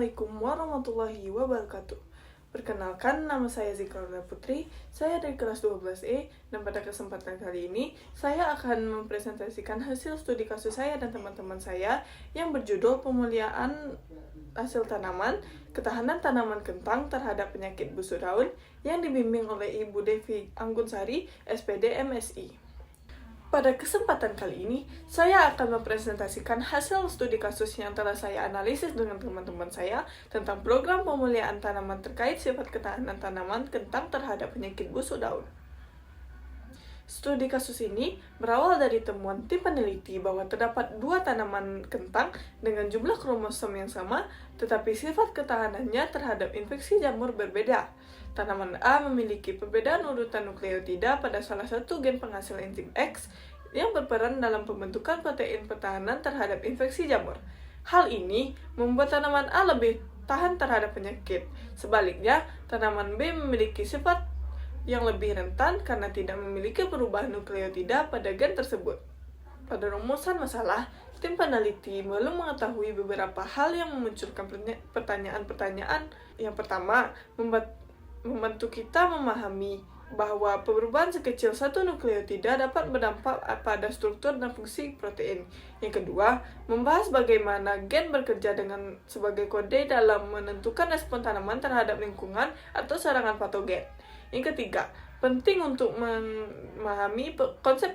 Assalamualaikum warahmatullahi wabarakatuh. Perkenalkan, nama saya Zikra Putri, saya dari kelas 12E, dan pada kesempatan kali ini, saya akan mempresentasikan hasil studi kasus saya dan teman-teman saya yang berjudul Pemuliaan Hasil Tanaman, Ketahanan Tanaman Kentang Terhadap Penyakit Busuk Daun, yang dibimbing oleh Ibu Devi Anggunsari, SPD MSI. Pada kesempatan kali ini, saya akan mempresentasikan hasil studi kasus yang telah saya analisis dengan teman-teman saya tentang program pemuliaan tanaman terkait sifat ketahanan tanaman kentang terhadap penyakit busuk daun. Studi kasus ini berawal dari temuan tim peneliti bahwa terdapat dua tanaman kentang dengan jumlah kromosom yang sama, tetapi sifat ketahanannya terhadap infeksi jamur berbeda. Tanaman A memiliki perbedaan urutan nukleotida pada salah satu gen penghasil enzim X yang berperan dalam pembentukan protein pertahanan terhadap infeksi jamur. Hal ini membuat tanaman A lebih tahan terhadap penyakit. Sebaliknya, tanaman B memiliki sifat yang lebih rentan karena tidak memiliki perubahan nukleotida pada gen tersebut. Pada rumusan masalah, tim peneliti belum mengetahui beberapa hal yang memunculkan pertanyaan-pertanyaan. Yang pertama, membantu kita memahami bahwa perubahan sekecil satu nukleotida dapat berdampak pada struktur dan fungsi protein. Yang kedua, membahas bagaimana gen bekerja sebagai kode dalam menentukan respon tanaman terhadap lingkungan atau serangan patogen. Yang ketiga, penting untuk memahami konsep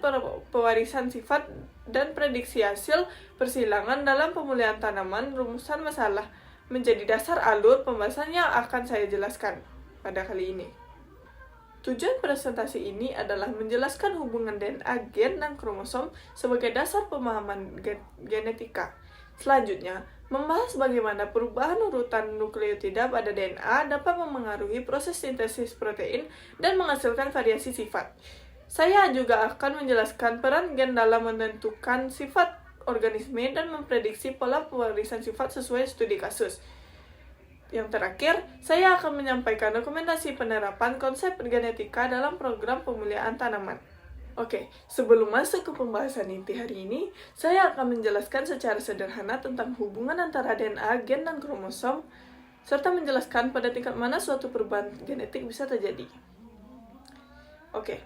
pewarisan sifat dan prediksi hasil persilangan dalam pemulihan tanaman. Rumusan masalah menjadi dasar alur pembahasan yang akan saya jelaskan pada kali ini. Tujuan presentasi ini adalah menjelaskan hubungan DNA, gen, dan kromosom sebagai dasar pemahaman genetika. Selanjutnya, membahas bagaimana perubahan urutan nukleotida pada DNA dapat memengaruhi proses sintesis protein dan menghasilkan variasi sifat. Saya juga akan menjelaskan peran gen dalam menentukan sifat organisme dan memprediksi pola pewarisan sifat sesuai studi kasus. Yang terakhir, saya akan menyampaikan rekomendasi penerapan konsep genetika dalam program pemulihaan tanaman. Oke, sebelum masuk ke pembahasan inti hari ini, saya akan menjelaskan secara sederhana tentang hubungan antara DNA, gen, dan kromosom, serta menjelaskan pada tingkat mana suatu perubahan genetik bisa terjadi. Oke,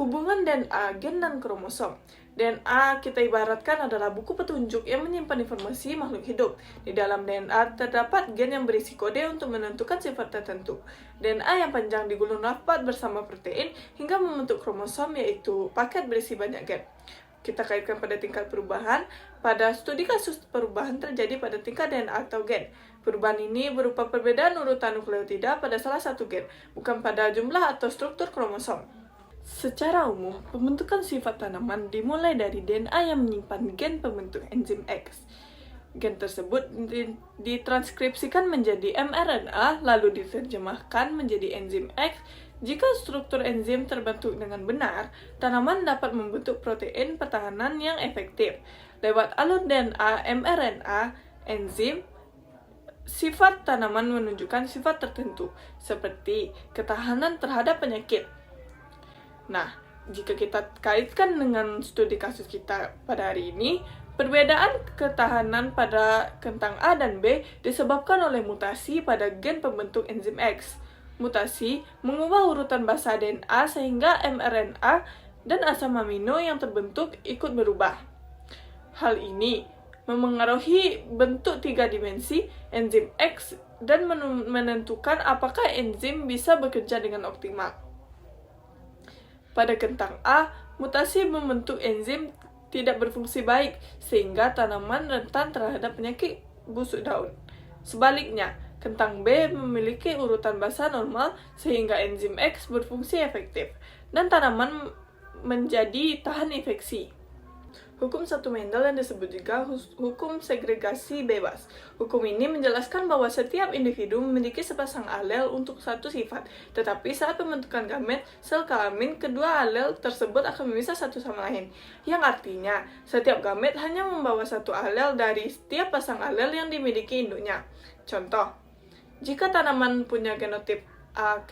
hubungan DNA, gen, dan kromosom. DNA kita ibaratkan adalah buku petunjuk yang menyimpan informasi makhluk hidup. Di dalam DNA terdapat gen yang berisi kode untuk menentukan sifat tertentu. DNA yang panjang digulung rapat bersama protein hingga membentuk kromosom, yaitu paket berisi banyak gen. Kita kaitkan pada tingkat perubahan. Pada studi kasus, perubahan terjadi pada tingkat DNA atau gen. Perubahan ini berupa perbedaan urutan nukleotida pada salah satu gen, bukan pada jumlah atau struktur kromosom. Secara umum, pembentukan sifat tanaman dimulai dari DNA yang menyimpan gen pembentuk enzim X. Gen tersebut ditranskripsikan menjadi mRNA, lalu diterjemahkan menjadi enzim X. Jika struktur enzim terbentuk dengan benar, tanaman dapat membentuk protein pertahanan yang efektif. Lewat alur DNA mRNA, enzim, sifat tanaman menunjukkan sifat tertentu, seperti ketahanan terhadap penyakit. Nah, jika kita kaitkan dengan studi kasus kita pada hari ini, perbedaan ketahanan pada kentang A dan B disebabkan oleh mutasi pada gen pembentuk enzim X. Mutasi mengubah urutan basa DNA sehingga mRNA dan asam amino yang terbentuk ikut berubah. Hal ini memengaruhi bentuk 3 dimensi enzim X dan menentukan apakah enzim bisa bekerja dengan optimal. Pada kentang A, mutasi membentuk enzim tidak berfungsi baik, sehingga tanaman rentan terhadap penyakit busuk daun. Sebaliknya, kentang B memiliki urutan basa normal, sehingga enzim X berfungsi efektif, dan tanaman menjadi tahan infeksi. Hukum satu Mendel yang disebut juga hukum segregasi bebas. Hukum ini menjelaskan bahwa setiap individu memiliki sepasang alel untuk satu sifat, tetapi saat pembentukan gamet, sel kelamin, kedua alel tersebut akan memisah satu sama lain. Yang artinya, setiap gamet hanya membawa satu alel dari setiap pasang alel yang dimiliki induknya. Contoh, jika tanaman punya genotip A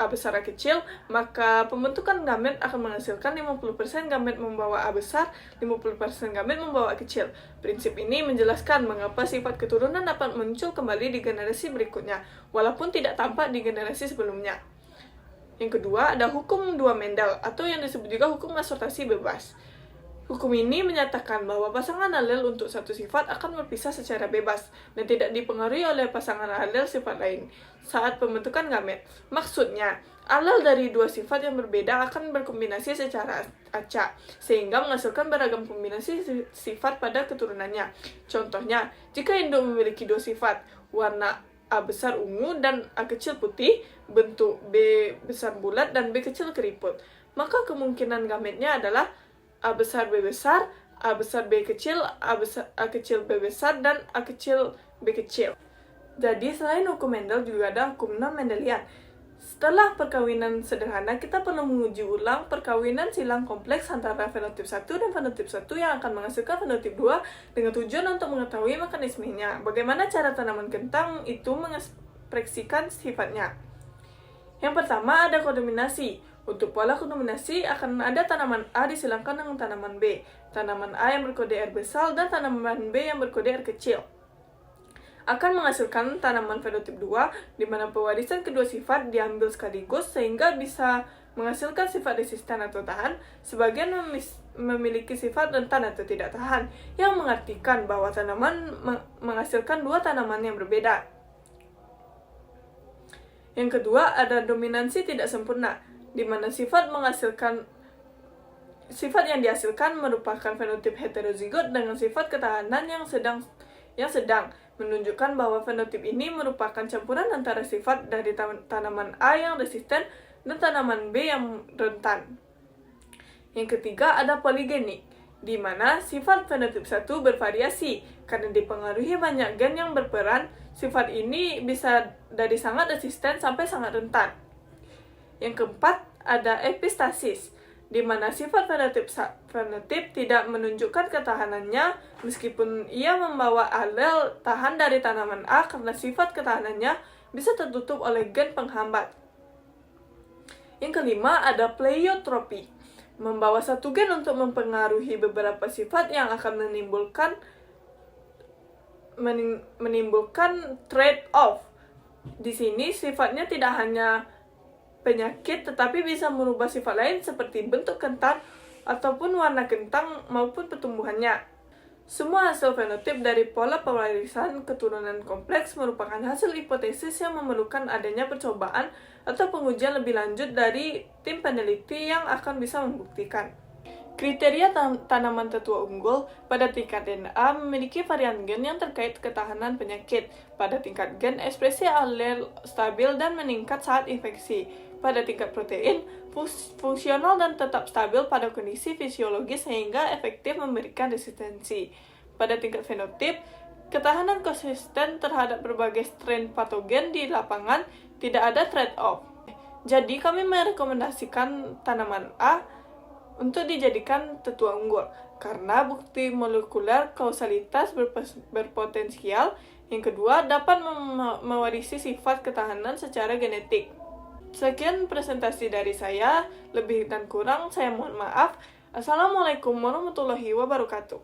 besar A kecil, maka pembentukan gamet akan menghasilkan 50% gamet membawa A besar, 50% gamet membawa A kecil. Prinsip ini menjelaskan mengapa sifat keturunan dapat muncul kembali di generasi berikutnya, walaupun tidak tampak di generasi sebelumnya. Yang kedua, ada hukum dua Mendel, atau yang disebut juga hukum asortasi bebas. Hukum ini menyatakan bahwa pasangan alel untuk satu sifat akan berpisah secara bebas dan tidak dipengaruhi oleh pasangan alel sifat lain saat pembentukan gamet. Maksudnya, alel dari dua sifat yang berbeda akan berkombinasi secara acak, sehingga menghasilkan beragam kombinasi sifat pada keturunannya. Contohnya, jika induk memiliki dua sifat, warna A besar ungu dan A kecil putih, bentuk B besar bulat dan B kecil keriput, maka kemungkinan gametnya adalah A besar B besar, A besar B kecil, A kecil B besar, dan A kecil B kecil. Jadi selain hukum Mendel juga ada hukum non-Mendelian. Setelah perkawinan sederhana, kita perlu menguji ulang perkawinan silang kompleks antara fenotip 1 dan fenotip 1 yang akan menghasilkan fenotip 2 dengan tujuan untuk mengetahui mekanismenya. Bagaimana cara tanaman kentang itu mengekspresikan sifatnya. Yang pertama ada kodominasi. Untuk pola kodominasi akan ada tanaman A disilangkan dengan tanaman B, tanaman A yang berkode R besar dan tanaman B yang berkode R kecil. Akan menghasilkan tanaman fenotip 2, di mana pewarisan kedua sifat diambil sekaligus sehingga bisa menghasilkan sifat resisten atau tahan, sebagian memiliki sifat rentan atau tidak tahan, yang mengartikan bahwa tanaman menghasilkan dua tanaman yang berbeda. Yang kedua, ada dominansi tidak sempurna, di mana sifat yang dihasilkan merupakan fenotip heterozigot dengan sifat ketahanan yang sedang, menunjukkan bahwa fenotip ini merupakan campuran antara sifat dari tanaman A yang resisten dan tanaman B yang rentan. Yang ketiga ada poligeni, di mana sifat fenotip 1 bervariasi karena dipengaruhi banyak gen yang berperan. Sifat ini bisa dari sangat resisten sampai sangat rentan. Yang keempat ada epistasis, di mana sifat fenotip tidak menunjukkan ketahanannya meskipun ia membawa alel tahan dari tanaman A karena sifat ketahanannya bisa tertutup oleh gen penghambat. Yang kelima ada pleiotropi, membawa satu gen untuk mempengaruhi beberapa sifat yang akan menimbulkan trade-off. Di sini sifatnya tidak hanya penyakit tetapi bisa merubah sifat lain seperti bentuk kentang ataupun warna kentang maupun pertumbuhannya. Semua hasil fenotip dari pola pewarisan keturunan kompleks merupakan hasil hipotesis yang memerlukan adanya percobaan atau pengujian lebih lanjut dari tim peneliti yang akan bisa membuktikan. Kriteria tanaman tetua unggul pada tingkat DNA memiliki varian gen yang terkait ketahanan penyakit. Pada tingkat gen, ekspresi alel stabil dan meningkat saat infeksi. Pada tingkat protein, fungsional dan tetap stabil pada kondisi fisiologis sehingga efektif memberikan resistensi. Pada tingkat fenotip, ketahanan konsisten terhadap berbagai strain patogen di lapangan, tidak ada trade-off. Jadi kami merekomendasikan tanaman A untuk dijadikan tetua unggul karena bukti molekuler kausalitas berpotensial. Yang kedua, dapat mewarisi sifat ketahanan secara genetik. Sekian presentasi dari saya, lebih dan kurang saya mohon maaf. Assalamualaikum warahmatullahi wabarakatuh.